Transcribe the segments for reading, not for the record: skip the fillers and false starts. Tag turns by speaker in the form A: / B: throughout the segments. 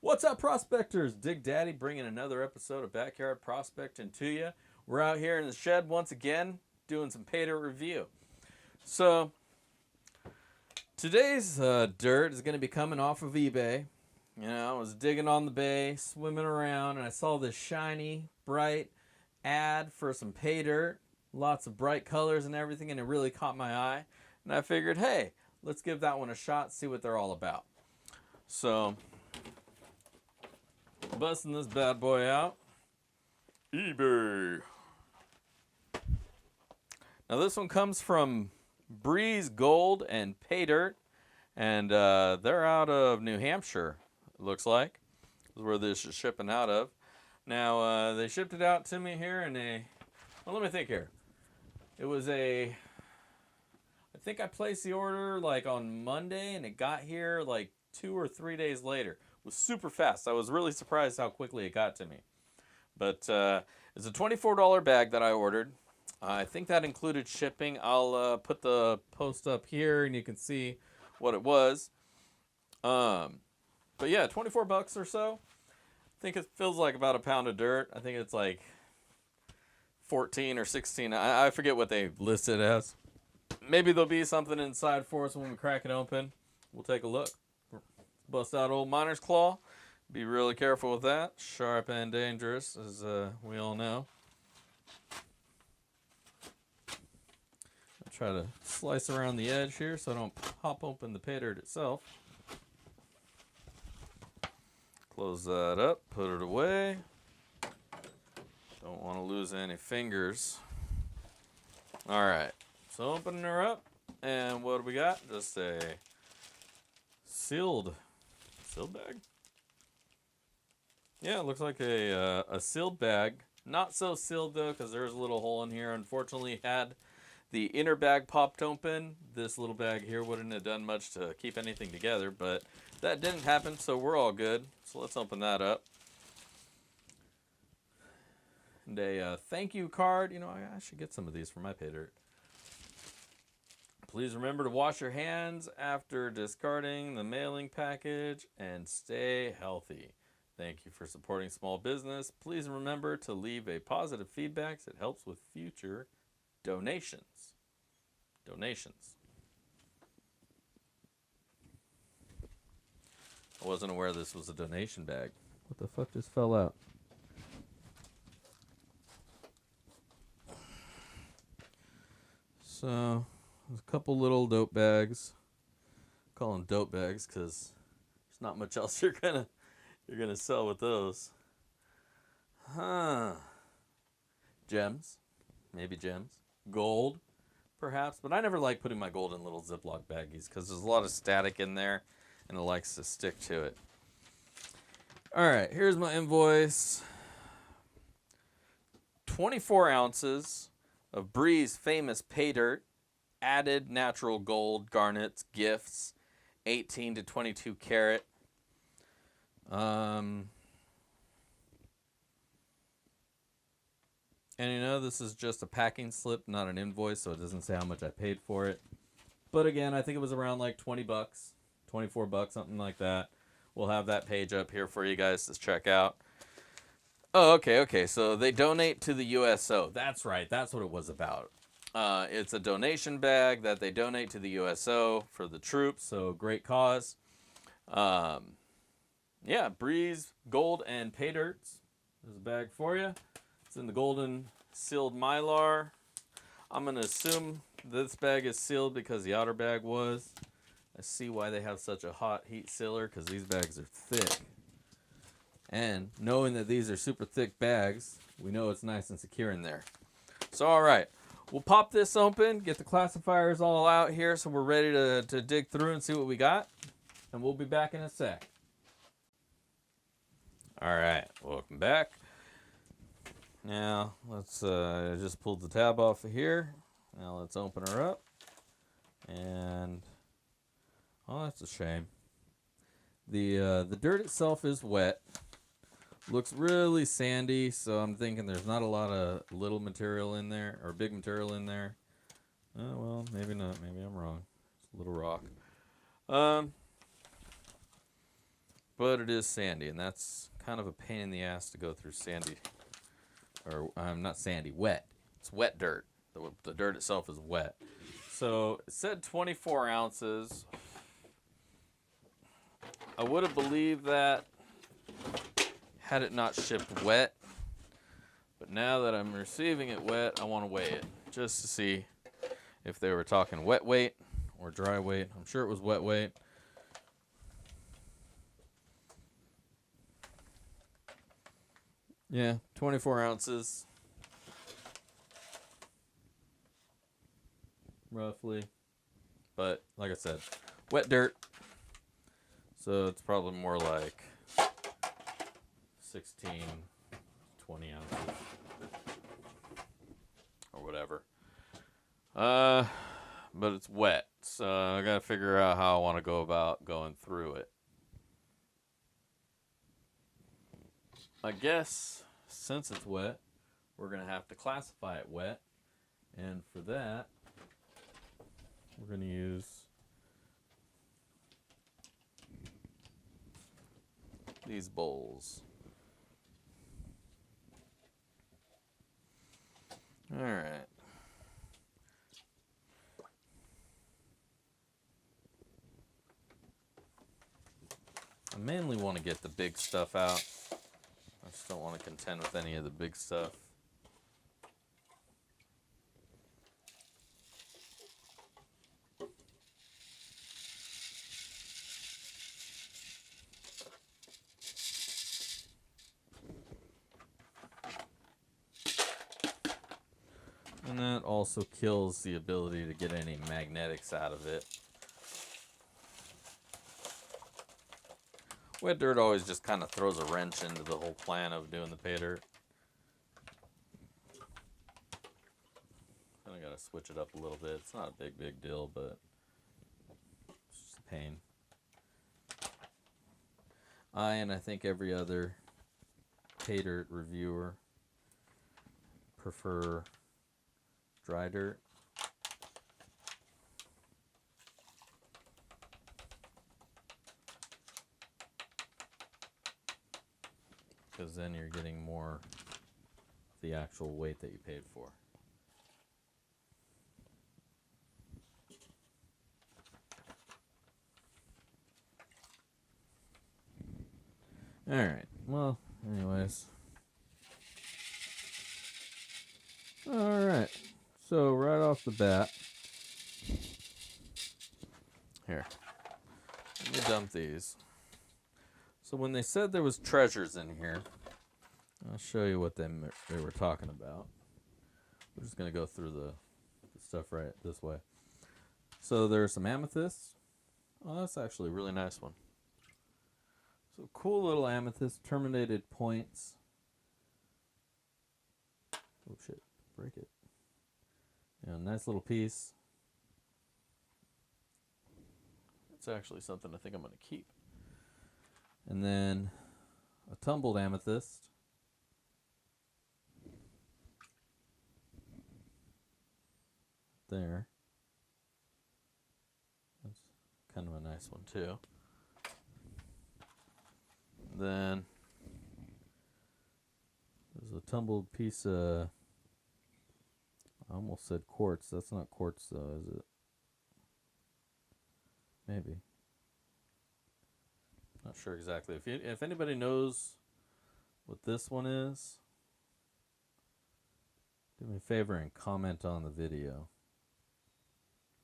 A: What's up, prospectors? Dig Daddy bringing another episode of Backyard Prospecting to you. We're out here in the shed once again doing some Paydirt review. So today's dirt is going to be coming off of eBay. You know, I was digging on the bay, swimming around, and I saw this shiny, bright ad for some Paydirt. Lots of bright colors and everything, and it really caught my eye. And I figured, hey, let's give that one a shot, see what they're all about. So, busting this bad boy out. eBay. Now this one comes from Breeze Gold and Paydirt, and they're out of New Hampshire, it looks like. This is where this is shipping out of. Now, they shipped it out to me here in a, well, let me think here. It was I think I placed the order like on Monday, and it got here like 2 or 3 days later. It was super fast. I was really surprised how quickly it got to me. But it's a $24 bag that I ordered. I think that included shipping. I'll put the post up here, and you can see what it was. But yeah, 24 bucks or so. I think it feels like about a pound of dirt. I think it's like 14 or 16. I forget what they listed as. Maybe there'll be something inside for us when we crack it open. We'll take a look. Bust out old miner's claw. Be really careful with that. Sharp and dangerous, as we all know. I'll try to slice around the edge here so I don't pop open the Paydirt itself. Close that up, put it away. Don't want to lose any fingers. All right, so opening her up, and what do we got? Just a sealed bag. Yeah, it looks like a sealed bag. Not so sealed though, because there's a little hole in here. Unfortunately, had the inner bag popped open, this little bag here wouldn't have done much to keep anything together, but that didn't happen, so we're all good. So let's open that up. And a thank you card. You know, I should get some of these for my Paydirt. Please remember to wash your hands after discarding the mailing package and stay healthy. Thank you for supporting small business. Please remember to leave a positive feedback. It helps with future donations. I wasn't aware this was a donation bag. What the fuck just fell out? So, there's a couple little dope bags. I call them dope bags because there's not much else you're gonna sell with those. Huh. Gems. Maybe gems. Gold, perhaps. But I never like putting my gold in little Ziploc baggies because there's a lot of static in there and it likes to stick to it. Alright, here's my invoice. 24 ounces of Breeze famous Paydirt, added natural gold garnets, gifts, 18 to 22 karat. And you know, this is just a packing slip, not an invoice, so it doesn't say how much I paid for it. But again, I think it was around like 20 bucks, 24 bucks, something like that. We'll have that page up here for you guys to check out. Oh, okay. So they donate to the USO. That's right. That's what it was about. It's a donation bag that they donate to the USO for the troops. So great cause. Yeah, Breeze, Gold, and Paydirts. There's a bag for you. It's in the golden sealed Mylar. I'm going to assume this bag is sealed because the outer bag was. I see why they have such a hot heat sealer, because these bags are thick. And knowing that these are super thick bags, we know it's nice and secure in there. So, all right. We'll pop this open, get the classifiers all out here so we're ready to dig through and see what we got. And we'll be back in a sec. All right. Welcome back. Now, let's I just pulled the tab off of here. Now, let's open her up. And, oh, that's a shame. The dirt itself is wet. Looks really sandy, so I'm thinking there's not a lot of little material in there, or big material in there. Oh, well, maybe not. Maybe I'm wrong. It's a little rock. but it is sandy, and that's kind of a pain in the ass to go through sandy. Or, not sandy, wet. It's wet dirt. The dirt itself is wet. So, it said 24 ounces. I would have believed that had it not shipped wet. But now that I'm receiving it wet, I want to weigh it just to see if they were talking wet weight or dry weight. I'm sure it was wet weight. Yeah, 24 ounces. Roughly. But, like I said, wet dirt. So it's probably more like 16, 20 ounces. Or whatever. But it's wet. So I gotta figure out how I want to go about going through it. I guess since it's wet, we're going to have to classify it wet. And for that, we're going to use these bowls. All right. I mainly want to get the big stuff out. I just don't want to contend with any of the big stuff. And that also kills the ability to get any magnetics out of it. Wet dirt always just kind of throws a wrench into the whole plan of doing the Paydirt. Kind of got to switch it up a little bit. It's not a big deal, but it's just a pain. And I think every other Paydirt reviewer prefer dry dirt. Because then you're getting more the actual weight that you paid for. Alright, well, anyways. Alright, so right off the bat, here, let me dump these. So when they said there was treasures in here, I'll show you what they were talking about. We're just going to go through the stuff right this way. So there's some amethysts. Oh, that's actually a really nice one. So cool little amethyst, terminated points. Oh shit, break it. Yeah, nice little piece. It's actually something I think I'm going to keep. And then a tumbled amethyst. There. That's kind of a nice one too. Then there's a tumbled piece of, I almost said quartz. That's not quartz though, is it? Maybe. Not sure exactly. If anybody knows what this one is, do me a favor and comment on the video.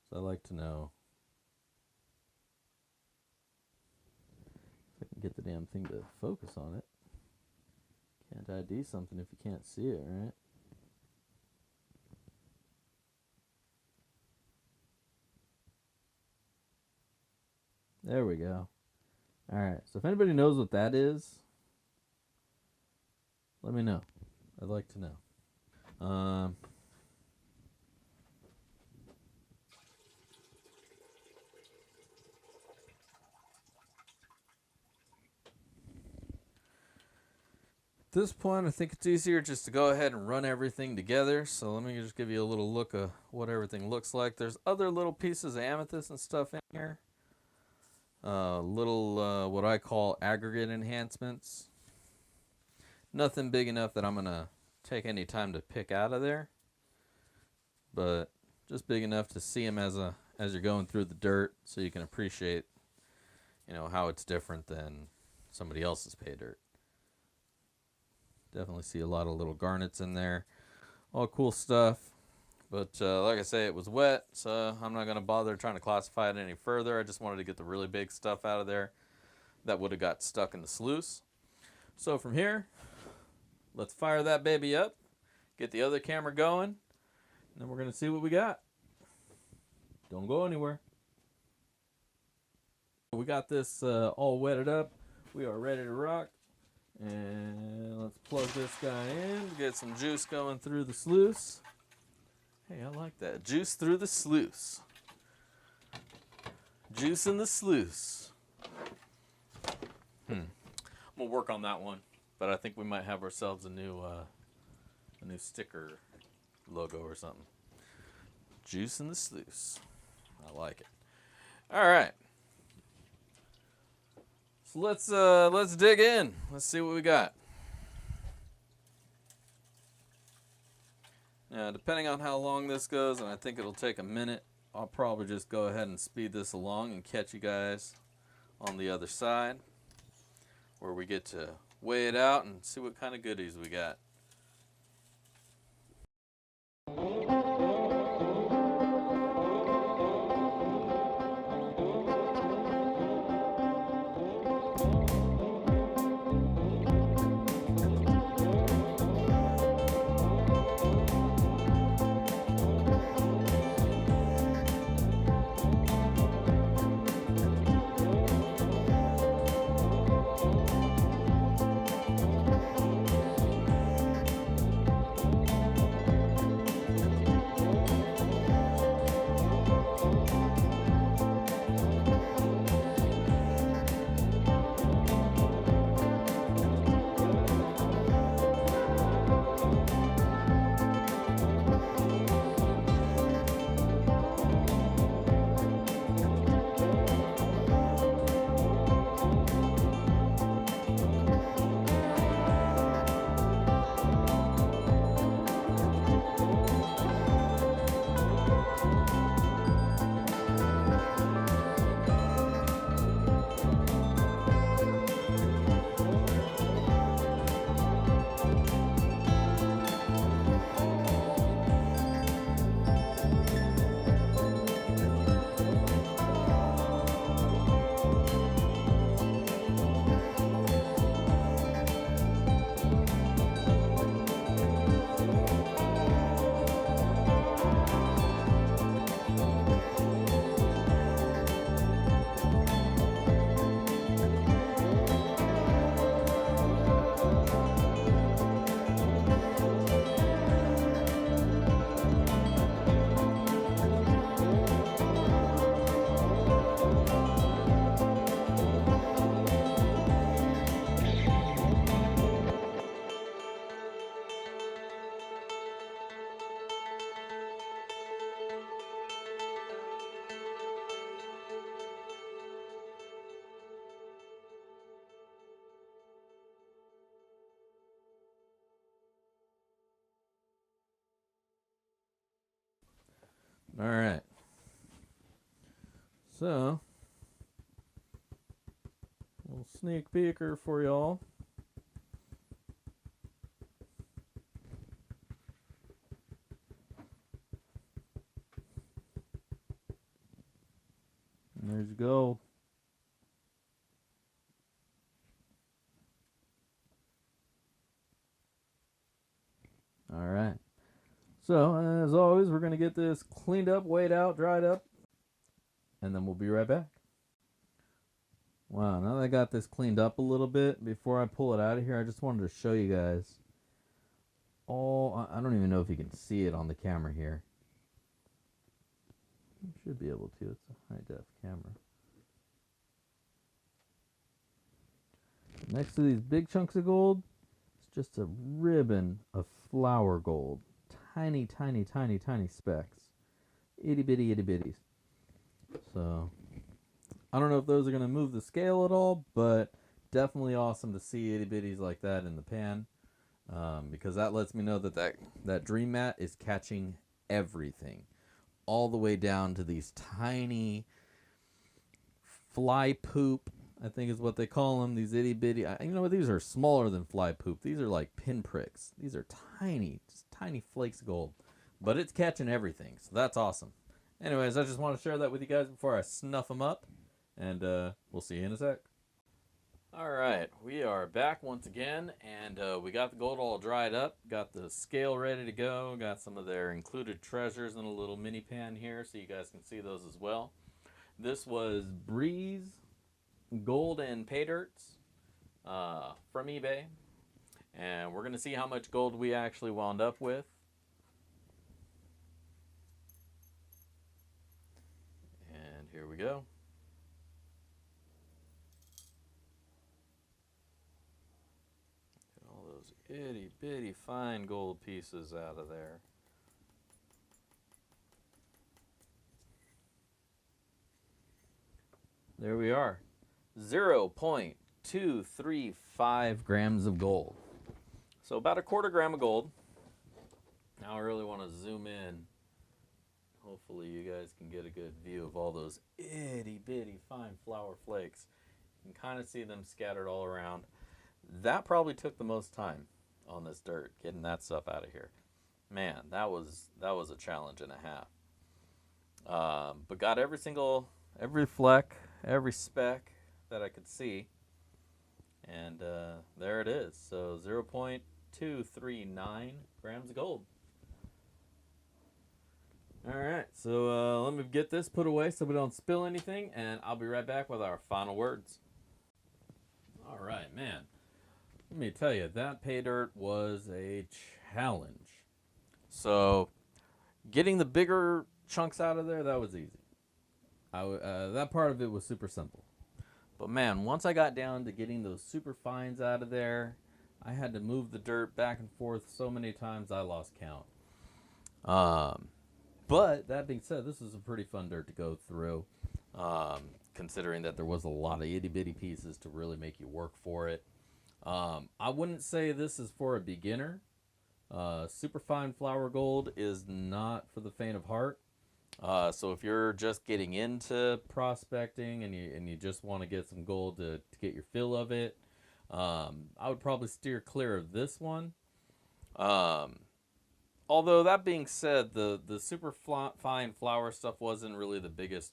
A: So I'd like to know if I can get the damn thing to focus on it. Can't ID something if you can't see it, right? There we go. Alright, so if anybody knows what that is, let me know. I'd like to know. At this point, I think it's easier just to go ahead and run everything together. So let me just give you a little look of what everything looks like. There's other little pieces of amethyst and stuff in here. little what I call aggregate enhancements. Nothing big enough that I'm going to take any time to pick out of there, but just big enough to see them as you're going through the dirt, so you can appreciate, you know, how it's different than somebody else's pay dirt. Definitely see a lot of little garnets in there, all cool stuff. But like I say, it was wet, so I'm not going to bother trying to classify it any further. I just wanted to get the really big stuff out of there that would have got stuck in the sluice. So from here, let's fire that baby up, get the other camera going, and then we're going to see what we got. Don't go anywhere. We got this all wetted up. We are ready to rock. And let's plug this guy in, get some juice going through the sluice. Hey, I like that. Juice through the sluice. Juice in the sluice. I'm gonna work on that one, but I think we might have ourselves a new sticker logo or something. Juice in the sluice. I like it. All right. So let's dig in. Let's see what we got. Now, depending on how long this goes, and I think it'll take a minute, I'll probably just go ahead and speed this along and catch you guys on the other side, where we get to weigh it out and see what kind of goodies we got. All right. So, a little sneak peeker for y'all. And there's gold. All right. So, as always, we're going to get this cleaned up, weighed out, dried up, and then we'll be right back. Wow, now that I got this cleaned up a little bit, before I pull it out of here, I just wanted to show you guys all, I don't even know if you can see it on the camera here. You should be able to, it's a high-def camera. Next to these big chunks of gold, it's just a ribbon of flour gold. Tiny, tiny, tiny, tiny specks. Itty bitty, itty bitties. So, I don't know if those are going to move the scale at all, but definitely awesome to see itty bitties like that in the pan, because that lets me know that that dream mat is catching everything, all the way down to these tiny fly poop, I think is what they call them, these itty bitty. You know what? These are smaller than fly poop. These are like pinpricks. These are tiny, just tiny flakes of gold, but it's catching everything, so that's awesome. Anyways, I just want to share that with you guys before I snuff them up, and we'll see you in a sec. All right, we are back once again, and we got the gold all dried up, got the scale ready to go, got some of their included treasures in a little mini pan here so you guys can see those as well. This was Breeze Gold and Paydirts from eBay, and we're going to see how much gold we actually wound up with. And here we go. Get all those itty bitty fine gold pieces out of there. There we are. 0.235 grams of gold. So about a quarter gram of gold. Now I really want to zoom in. Hopefully you guys can get a good view of all those itty bitty fine flour flakes. You can kind of see them scattered all around. That probably took the most time on this dirt, getting that stuff out of here. Man, that was a challenge and a half. But got every fleck, every speck that I could see, and there it is. So 0.239 grams of gold. All right, so let me get this put away so we don't spill anything, and I'll be right back with our final words. All right, man. Let me tell you, that pay dirt was a challenge. So getting the bigger chunks out of there, that was easy. That part of it was super simple. But man, once I got down to getting those super fines out of there, I had to move the dirt back and forth so many times I lost count. But that being said, this is a pretty fun dirt to go through, considering that there was a lot of itty bitty pieces to really make you work for it. I wouldn't say this is for a beginner. Super fine flour gold is not for the faint of heart. So if you're just getting into prospecting and you just want to get some gold to get your fill of it, I would probably steer clear of this one. Although that being said, the super fine flour stuff wasn't really the biggest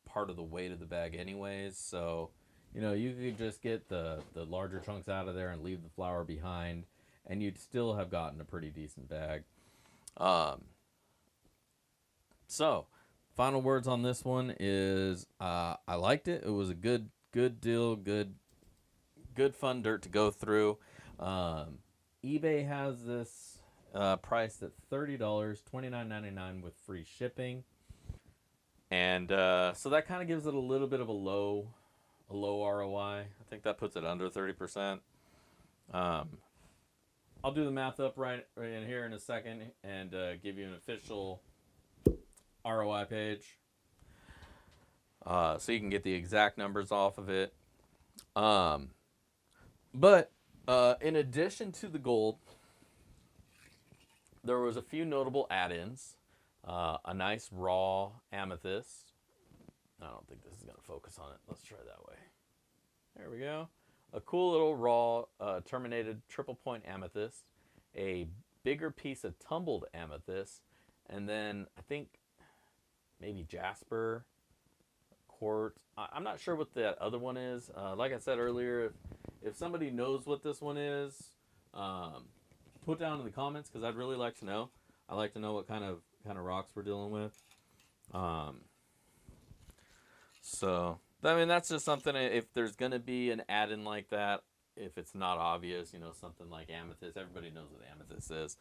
A: part of the weight of the bag anyways. So, you know, you could just get the larger chunks out of there and leave the flour behind, and you'd still have gotten a pretty decent bag. So, final words on this one is I liked it. It was a good deal, good fun dirt to go through. eBay has this priced at $30, $29.99 with free shipping, and so that kind of gives it a little bit of a low ROI. I think that puts it under 30%. I'll do the math up right in here in a second and give you an official ROI page, so you can get the exact numbers off of it. But in addition to the gold, there was a few notable add-ins. A nice raw amethyst. I don't think this is going to focus on it. Let's try that way. There we go. A cool little raw terminated triple point amethyst. A bigger piece of tumbled amethyst. And then I think maybe jasper, quartz. I'm not sure what that other one is. Like I said earlier, if somebody knows what this one is, put down in the comments, because I'd really like to know. I like to know what kind of rocks we're dealing with. So I mean, that's just something. If there's gonna be an add-in like that, if it's not obvious, you know, something like amethyst, everybody knows what amethyst is.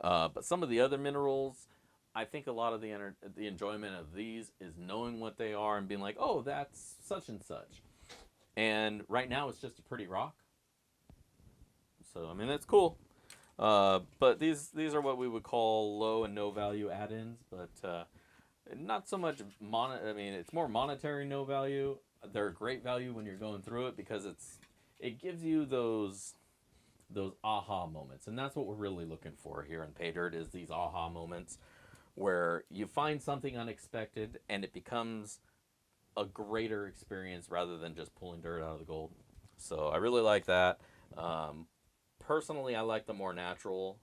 A: But some of the other minerals, I think a lot of the enjoyment of these is knowing what they are and being like, oh, that's such and such. And right now it's just a pretty rock. So I mean, that's cool. But these are what we would call low and no value add-ins, but not so much I mean, it's more monetary no value. they're a great value when you're going through it because it gives you those aha moments, and that's what we're really looking for here in Paydirt, is these aha moments where you find something unexpected and it becomes a greater experience rather than just pulling dirt out of the gold. So I really like that. Personally, I like the more natural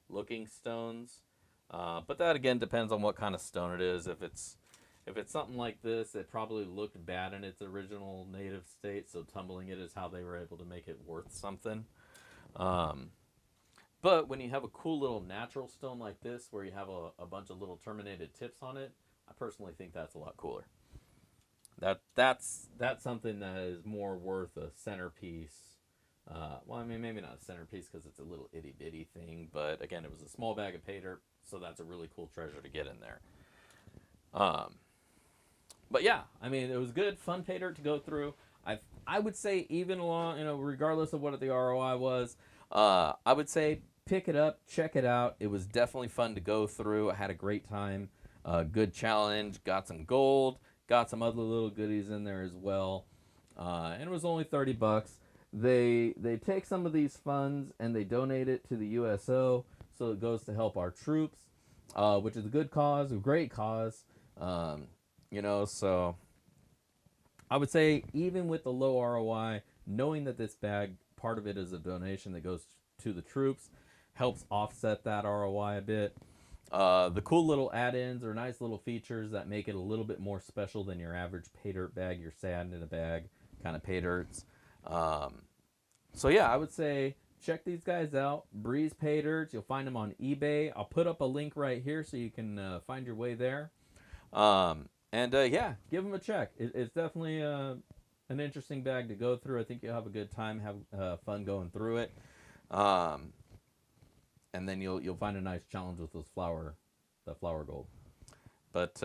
A: looking stones, but that again depends on what kind of stone it is. If it's something like this, it probably looked bad in its original native state, so tumbling it is how they were able to make it worth something. But when you have a cool little natural stone like this, where you have a bunch of little terminated tips on it, I personally think that's a lot cooler. That's something that is more worth a centerpiece. Well, I mean, maybe not a centerpiece because it's a little itty bitty thing, but again, it was a small bag of Paydirt, so that's a really cool treasure to get in there. But yeah, I mean, it was good, fun Paydirt to go through. I would say, even along, regardless of what the ROI was, I would say pick it up, check it out. It was definitely fun to go through. I had a great time. Good challenge. Got some gold. Got some other little goodies in there as well. And it was only $30. They take some of these funds and they donate it to the USO, so it goes to help our troops, which is a good cause, a great cause. So I would say, even with the low ROI, knowing that this bag, part of it is a donation that goes to the troops, helps offset that ROI a bit. The cool little add-ins are nice little features that make it a little bit more special than your average Paydirt bag, your sand in a bag kind of Paydirts. So yeah, I would say check these guys out. Breeze Paydirts. You'll find them on eBay. I'll put up a link right here so you can find your way there. Yeah, give them a check. It's definitely an interesting bag to go through. I think you'll have a good time, have fun going through it. And then you'll find a nice challenge with those flower gold. But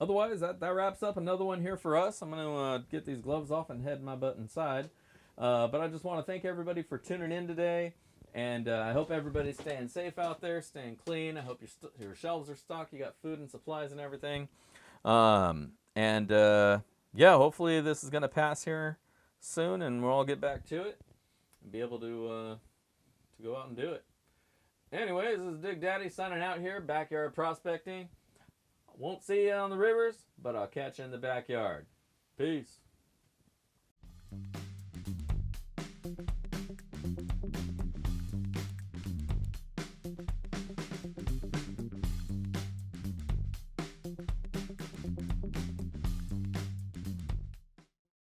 A: otherwise, that wraps up another one here for us. I'm going to get these gloves off and head my butt inside. But I just want to thank everybody for tuning in today. And I hope everybody's staying safe out there, staying clean. I hope your shelves are stocked. You got food and supplies and everything. Yeah, hopefully this is going to pass here soon, and we'll all get back to it and be able to go out and do it. Anyways, this is Dig Daddy signing out here, backyard prospecting. I won't see you on the rivers, but I'll catch you in the backyard. Peace.